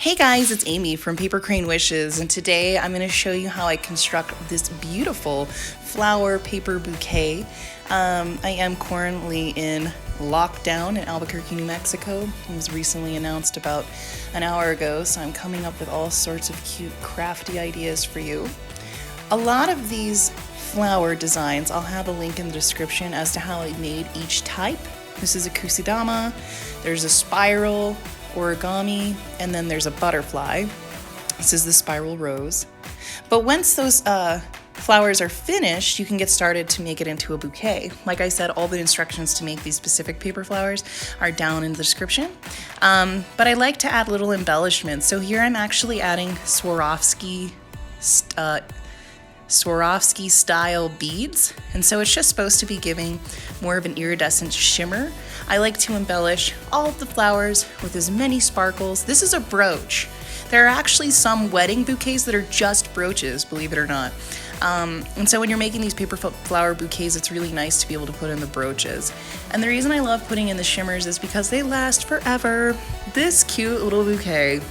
Hey guys, it's Amy from Paper Crane Wishes, and today I'm going to show you how I construct this beautiful flower paper bouquet. I am currently in lockdown in Albuquerque, New Mexico. It was recently announced about an hour ago, so I'm coming up with all sorts of cute, crafty ideas for you. A lot of these flower designs, I'll have a link in the description as to how I made each type. This is a Kusudama, there's a spiral, origami, and then there's a butterfly. This is the spiral rose. But once those flowers are finished, you can get started to make it into a bouquet. Like I said, all the instructions to make these specific paper flowers are down in the description. But I like to add little embellishments. So here I'm actually adding Swarovski style beads, and so it's just supposed to be giving more of an iridescent shimmer. I like to embellish all of the flowers with as many sparkles. This is a brooch. There are actually some wedding bouquets that are just brooches, believe it or not. And so when you're making these paper flower bouquets, it's really nice to be able to put in the brooches. And the reason I love putting in the shimmers is because they last forever. This cute little bouquet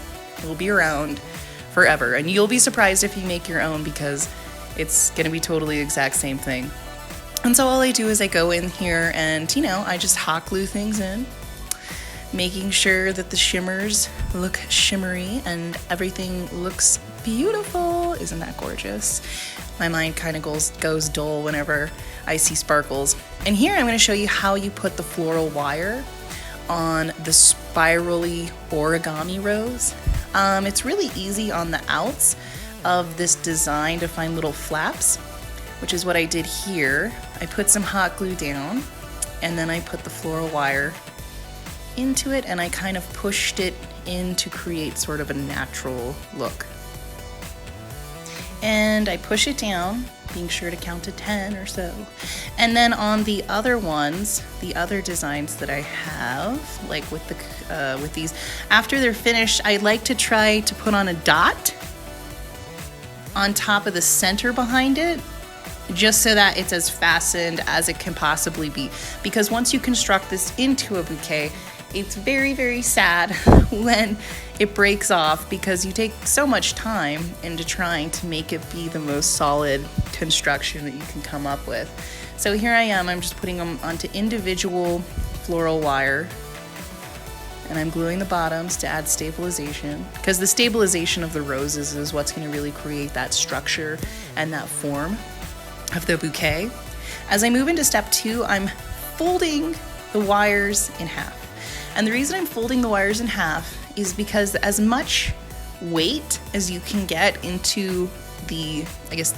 will be around forever, and you'll be surprised if you make your own because it's gonna be totally the exact same thing. And so all I do is I go in here and, I just hot glue things in, making sure that the shimmers look shimmery and everything looks beautiful. Isn't that gorgeous? My mind kind of goes dull whenever I see sparkles. And here I'm gonna show you how you put the floral wire on the spirally origami rose. It's really easy on the outs of this design to find little flaps, which is what I did here. I put some hot glue down and then I put the floral wire into it and I kind of pushed it in to create sort of a natural look. And I push it down, being sure to count to 10 or so. And then on the other ones, the other designs that I have, like with these, after they're finished, I like to try to put on a dot on top of the center behind it, just so that it's as fastened as it can possibly be. Because once you construct this into a bouquet, it's very, very sad when it breaks off because you take so much time into trying to make it be the most solid construction that you can come up with. So here I am, I'm just putting them onto individual floral wire, and I'm gluing the bottoms to add stabilization, because the stabilization of the roses is what's going to really create that structure and that form of the bouquet. As I move into step 2, I'm folding the wires in half. And the reason I'm folding the wires in half is because as much weight as you can get into the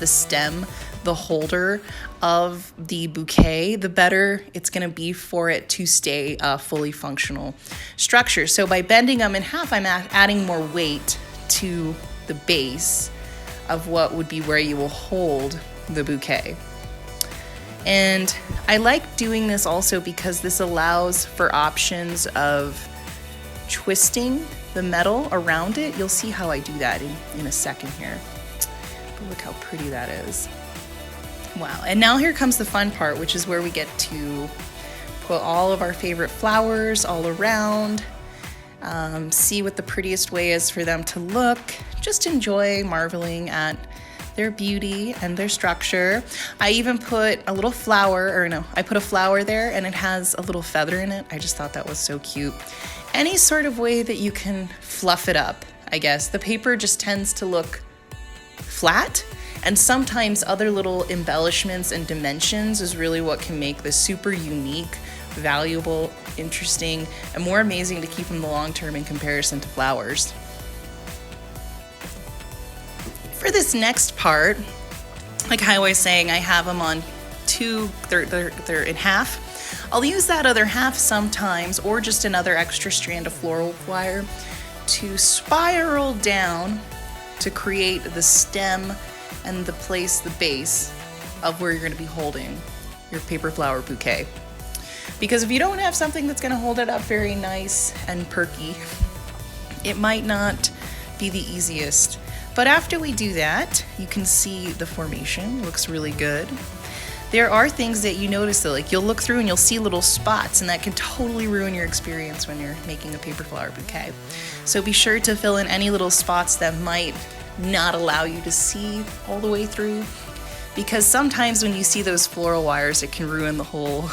stem, the holder of the bouquet, the better it's gonna be for it to stay a fully functional structure. So by bending them in half, I'm adding more weight to the base of what would be where you will hold the bouquet. And I like doing this also because this allows for options of twisting the metal around it. You'll see how I do that in a second here. But look how pretty that is. Wow, and now here comes the fun part, which is where we get to put all of our favorite flowers all around, see what the prettiest way is for them to look, just enjoy marveling at their beauty and their structure. I even put a little flower, I put a flower there and it has a little feather in it. I just thought that was so cute. Any sort of way that you can fluff it up, I guess. The paper just tends to look flat, and sometimes other little embellishments and dimensions is really what can make this super unique, valuable, interesting, and more amazing to keep in the long term in comparison to flowers. For this next part, like how I was saying, I have them on they're in half. I'll use that other half sometimes, or just another extra strand of floral wire to spiral down to create the stem and the base of where you're going to be holding your paper flower bouquet. Because if you don't have something that's going to hold it up very nice and perky, it might not be the easiest. But after we do that, you can see the formation looks really good. there are things that you notice that like you'll look through and you'll see little spots, and that can totally ruin your experience when you're making a paper flower bouquet. So be sure to fill in any little spots that might not allow you to see all the way through, because sometimes when you see those floral wires, it can ruin the whole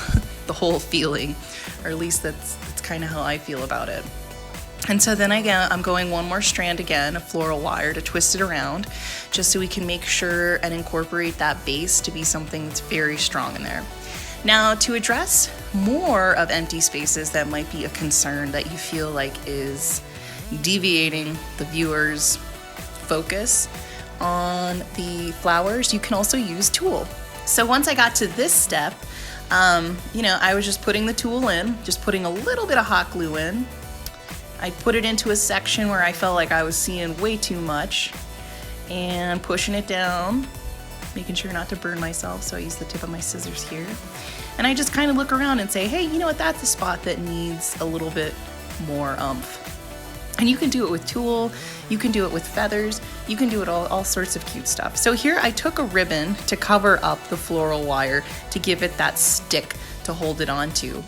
the whole feeling, or at least that's kind of how I feel about it. And so then again, I'm going one more strand again of floral wire to twist it around, just so we can make sure and incorporate that base to be something that's very strong in there. Now, to address more of empty spaces that might be a concern that you feel like is deviating the viewer's focus on the flowers, you can also use tulle. So once I got to this step, I was just putting the tulle in, just putting a little bit of hot glue in. I put it into a section where I felt like I was seeing way too much, and pushing it down, making sure not to burn myself, so I use the tip of my scissors here. And I just kind of look around and say, hey, you know what, that's a spot that needs a little bit more oomph. And you can do it with tulle, you can do it with feathers, you can do it all sorts of cute stuff. So here I took a ribbon to cover up the floral wire to give it that stick to hold it onto.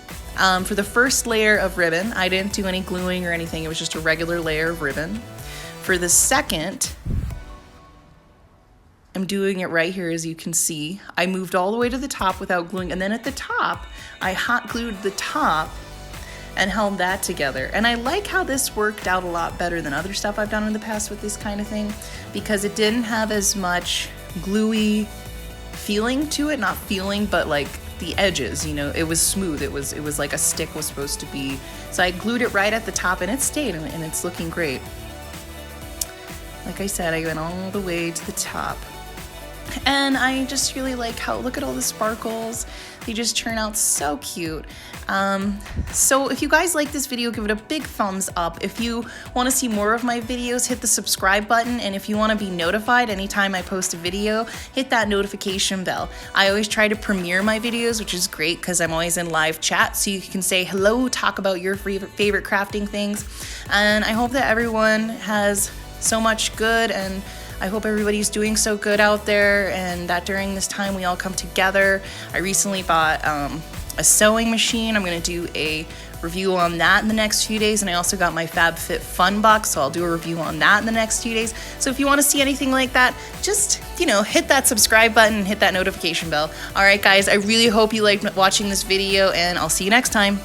For the first layer of ribbon, I didn't do any gluing or anything, it was just a regular layer of ribbon. For the second, I'm doing it right here, as you can see. I moved all the way to the top without gluing, and then at the top, I hot glued the top and held that together. And I like how this worked out a lot better than other stuff I've done in the past with this kind of thing, because it didn't have as much gluey feeling to it, not feeling, but like the edges, it was smooth. It was like a stick was supposed to be. So I glued it right at the top, and it stayed, and it's looking great. Like I said, I went all the way to the top. And I just really like how, look at all the sparkles. They just turn out so cute. So if you guys like this video, give it a big thumbs up. If you want to see more of my videos, hit the subscribe button. And if you want to be notified anytime I post a video, hit that notification bell. I always try to premiere my videos, which is great because I'm always in live chat. So you can say hello, talk about your favorite crafting things. And I hope that everyone has so much good, and I hope everybody's doing so good out there, and that during this time we all come together. I recently bought a sewing machine. I'm going to do a review on that in the next few days, and I also got my FabFitFun box, so I'll do a review on that in the next few days. So if you want to see anything like that, just, hit that subscribe button and hit that notification bell. All right, guys, I really hope you liked watching this video, and I'll see you next time.